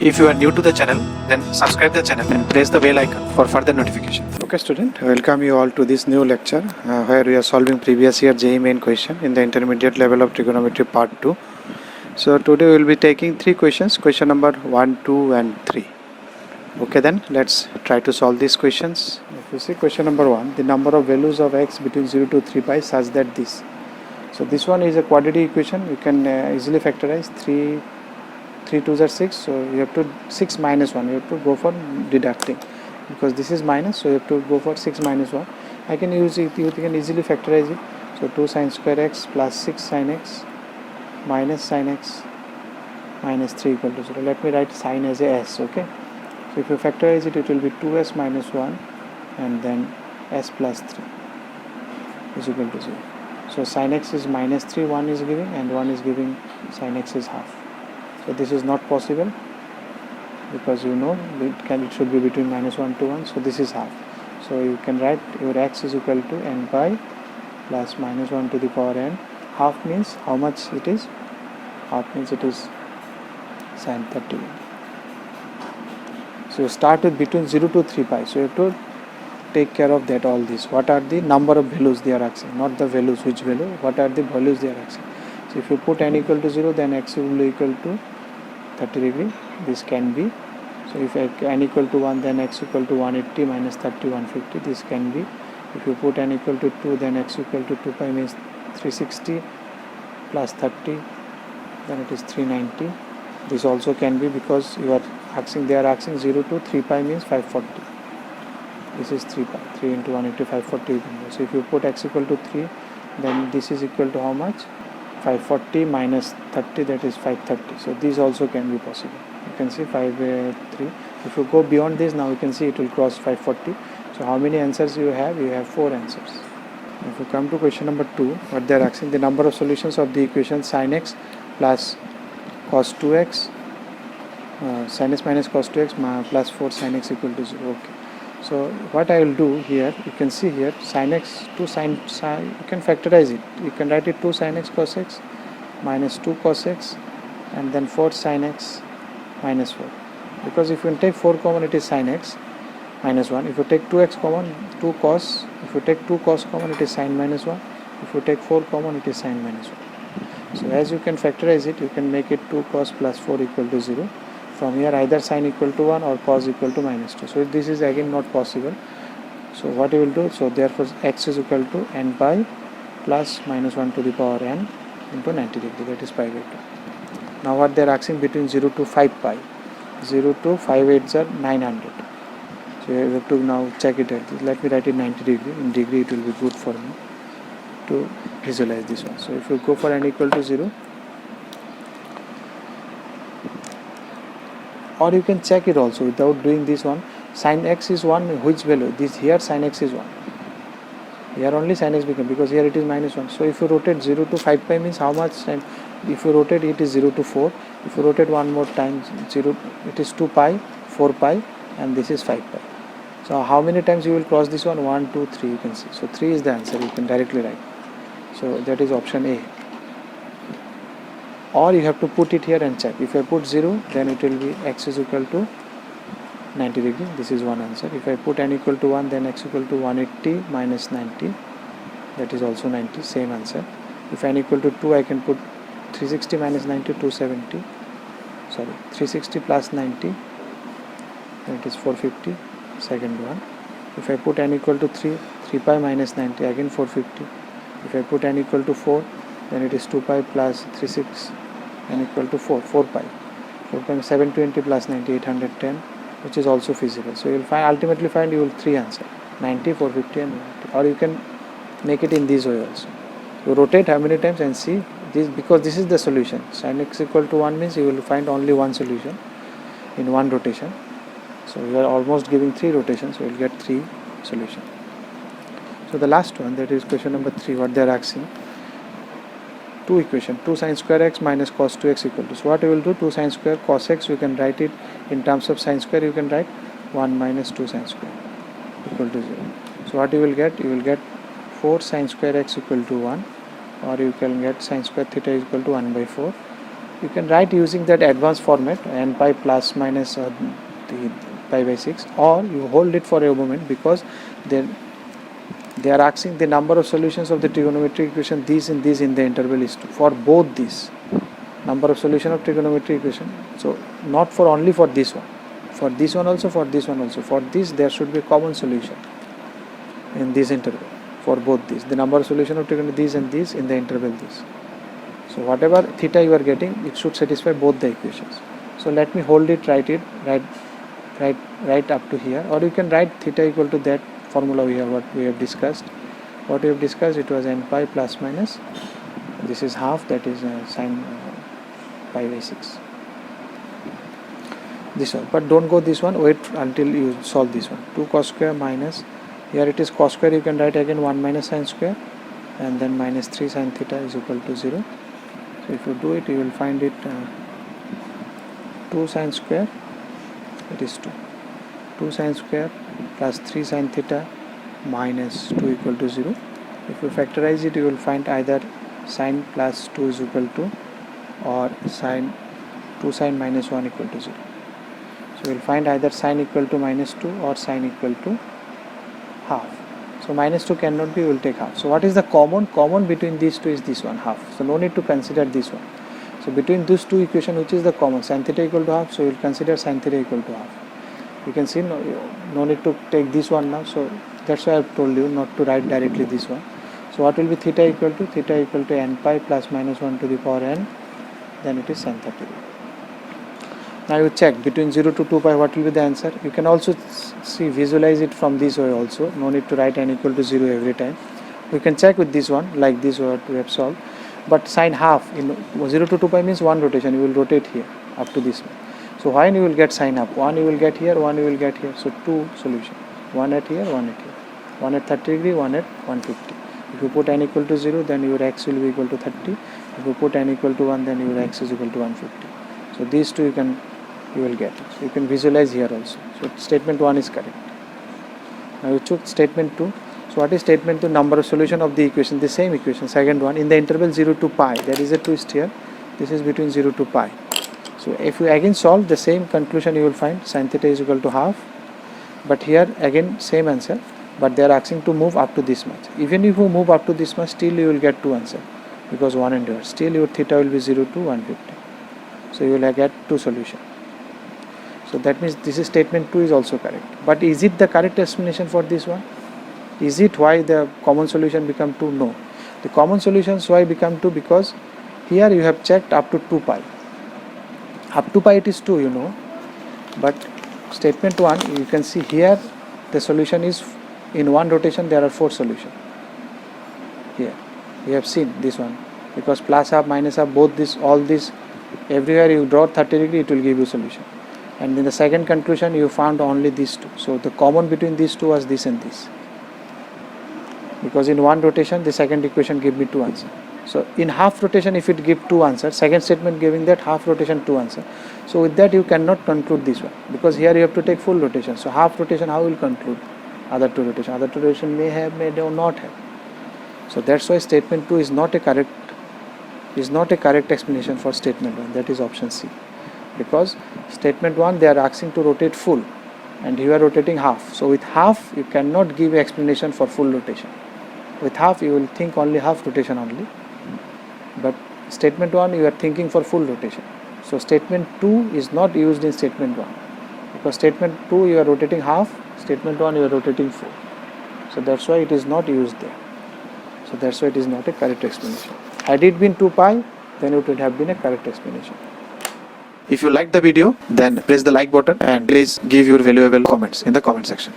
If you are new to the channel, then subscribe the channel and press the bell icon for further notification. Okay student, welcome you all to this new lecture where we are solving previous year JEE main question in the intermediate level of trigonometry part 2. So today we will be taking three questions, question number 1, 2 and 3. Okay, then let's try to solve these questions. If you see question number 1, the number of values of x between 0 to 3 pi such that this. So this one is a quadratic equation. You can easily factorize 3 2s are 6, so you have to 6 minus 1, you have to go for deducting because this is minus, so you have to go for 6 minus 1. I can use it, you can easily factorize it. So 2 sin square x plus 6 sin x minus sin x minus 3 equal to 0. Let me write sin as a s. Okay, so if you factorize it, it will be 2s minus 1 and then s plus 3 is equal to 0. So sin x is minus 3, 1 is giving, and 1 is giving sin x is half. So this is not possible because you know it should be between minus 1 to 1, so this is half. So you can write your x is equal to n pi plus minus 1 to the power n. Half means how much it is? Half means it is sin 31. So you start with between 0 to 3 pi. So you have to take care of that, all this. What are the number of values they are asking? Not the values, which value, what are the values they are asking. So if you put n equal to 0, then x will be equal to 30 degree. This can be. So if n equal to 1, then x equal to 180 minus 30, 150. This can be. If you put n equal to 2, then x equal to 2 pi means 360 plus 30, then it is 390. This also can be because you are asking, they are asking 0 to 3 pi means 540. This is 3 pi. 3 into 180, 540. So if you put x equal to 3, then this is equal to how much? 540 minus 30, that is 530. So these also can be possible. You can see 3. If you go beyond this, now you can see it will cross 540. So how many answers you have? You have 4 answers. If you come to question number 2, what they are asking, the number of solutions of the equation sin x plus cos 2x, sin x minus cos 2x plus 4 sin x equal to 0. Okay. So what I will do here, you can see here sin x, 2 sin, you can factorize it. You can write it 2 sin x cos x minus 2 cos x and then 4 sin x minus 4. Because if you take 4 common, it is sin x minus 1. If you take 2x common, 2 cos. If you take 2 cos common, it is sin minus 1. If you take 4 common, it is sin minus 1. So as you can factorize it, you can make it 2 cos plus 4 equal to 0. From here either sin equal to 1 or cos equal to minus 2. So this is again not possible. So what you will do, so therefore x is equal to n pi plus minus 1 to the power n into 90 degree, that is pi by 2. Now what they are asking, between 0 to 5 pi. 0 to 5 8s are 900. So you have to now check it out. Let me write it 90 degree. In degree it will be good for me to visualize this one. So if you go for n equal to 0, or you can check it also without doing this one. Sin x is 1, which value? This here sin x is 1. Here only sin x become, because here it is minus 1. So if you rotate 0 to 5 pi means how much time? If you rotate it is 0 to 4. If you rotate one more time, 0, it is 2 pi, 4 pi, and this is 5 pi. So how many times you will cross this one? 1, 2, 3, you can see. So 3 is the answer, you can directly write. So that is option A. Or you have to put it here and check. If I put 0, then it will be x is equal to 90 degree. This is one answer. If I put n equal to 1, then x equal to 180 minus 90. That is also 90, same answer. If n equal to 2, I can put 360 minus 90, 270. Sorry, 360 plus 90, then it is 450, second one. If I put n equal to 3, 3 pi minus 90, again 450. If I put n equal to 4, then it is 2 pi plus 36 n equal to 4 pi. 4 pi 720 plus 90, 810, which is also feasible. So you will ultimately find you will 3 answer, 90, 450 and 90. Or you can make it in this way also. You rotate how many times and see this, because this is the solution. Sin x equal to 1 means you will find only one solution in one rotation. So you are almost giving 3 rotations, so you will get 3 solutions. So the last one, that is question number 3, what they are asking. 2 equation, 2 sin square x minus cos 2x equal to. So what you will do, 2 sin square cos x, you can write it in terms of sin square, you can write 1 minus 2 sin square equal to 0. So what you will get? You will get 4 sin square x equal to 1, or you can get sin square theta is equal to 1 by 4. you can write using that advanced format n pi plus minus the pi by 6, or you hold it for a moment, because they are asking the number of solutions of the trigonometric equation these in the interval is 2 for both these number of solution of trigonometric equation. So not for only for this one, for this one also, for this one also, for this there should be a common solution in this interval for both these, the number of solution of trigonometry these and these in the interval this. So whatever theta you are getting, it should satisfy both the equations. So let me hold it, write up to here, or you can write theta equal to that formula here what we have discussed. What we have discussed, it was n pi plus minus, this is half, that is sine pi by 6. This one, but don't go this one, wait until you solve this one. 2 cos square minus, here it is cos square, you can write again 1 minus sine square, and then minus 3 sine theta is equal to 0. So if you do it, you will find it 2 sine square, it is 2. 2 sine square plus 3 sine theta minus 2 equal to 0. If you factorize it, you will find either sine plus 2 is equal to, or sine 2 sine minus 1 equal to 0. So we will find either sine equal to minus 2 or sine equal to half. So minus 2 cannot be, we will take half. So what is the common between these two is this one, half. So no need to consider this one. So between these two equations, which is the common, sin theta equal to half, so we will consider sin theta equal to half. You can see no need to take this one now, so that's why I have told you not to write directly this one. So what will be theta equal to? Theta equal to n pi plus minus 1 to the power n, then it is sin 30 degree. Now you check between 0 to 2 pi, what will be the answer? You can also see, visualize it from this way also, no need to write n equal to 0 every time. You can check with this one, like this what we have solved. But sine half, 0 to 2 pi means one rotation, you will rotate here up to this one. So when you will get sine half, one you will get here, one you will get here. So two solutions, one at here, one at here. One at 30 degree, one at 150. If you put n equal to 0, then your x will be equal to 30. If you put n equal to 1, then your x is equal to 150. So these two you will get. So you can visualize here also. So statement 1 is correct. Now you choose statement 2. So what is statement 2? Number of solution of the equation, the same equation, second one, in the interval 0 to pi. There is a twist here. This is between 0 to pi. So if you again solve the same conclusion, you will find sin theta is equal to half. But here again same answer, but they are asking to move up to this much. Even if you move up to this much, still you will get two answers, because 1 and 2. Still your theta will be 0 to 150. So you will get two solutions. So that means this is statement 2 is also correct. But is it the correct explanation for this one? Is it why the common solution become 2? No. The common solutions why become 2? Because here you have checked up to 2 pi. Up to pi it is 2, you know. But statement 1, you can see here the solution is in one rotation there are 4 solutions. Here you have seen this one, because plus half, minus half, both this, all this, everywhere you draw 30 degree, it will give you solution. And in the second conclusion you found only these two. So the common between these two was this and this, because in one rotation the second equation gave me two answers. So in half rotation, if it give two answers, second statement giving that half rotation two answers. So with that you cannot conclude this one, because here you have to take full rotation. So half rotation, how will conclude other two rotation? Other two rotation may have, may not have. So that's why statement 2 is not a correct explanation for statement 1. That is option C. Because statement 1 they are asking to rotate full, and you are rotating half. So with half you cannot give explanation for full rotation. With half you will think only half rotation only, but statement 1 you are thinking for full rotation. So statement 2 is not used in statement 1, because statement 2 you are rotating half, statement 1 you are rotating full. So that's why it is not used there. So that's why it is not a correct explanation. Had it been 2 pi, then it would have been a correct explanation. If you liked the video, then press the like button and please give your valuable comments in the comment section.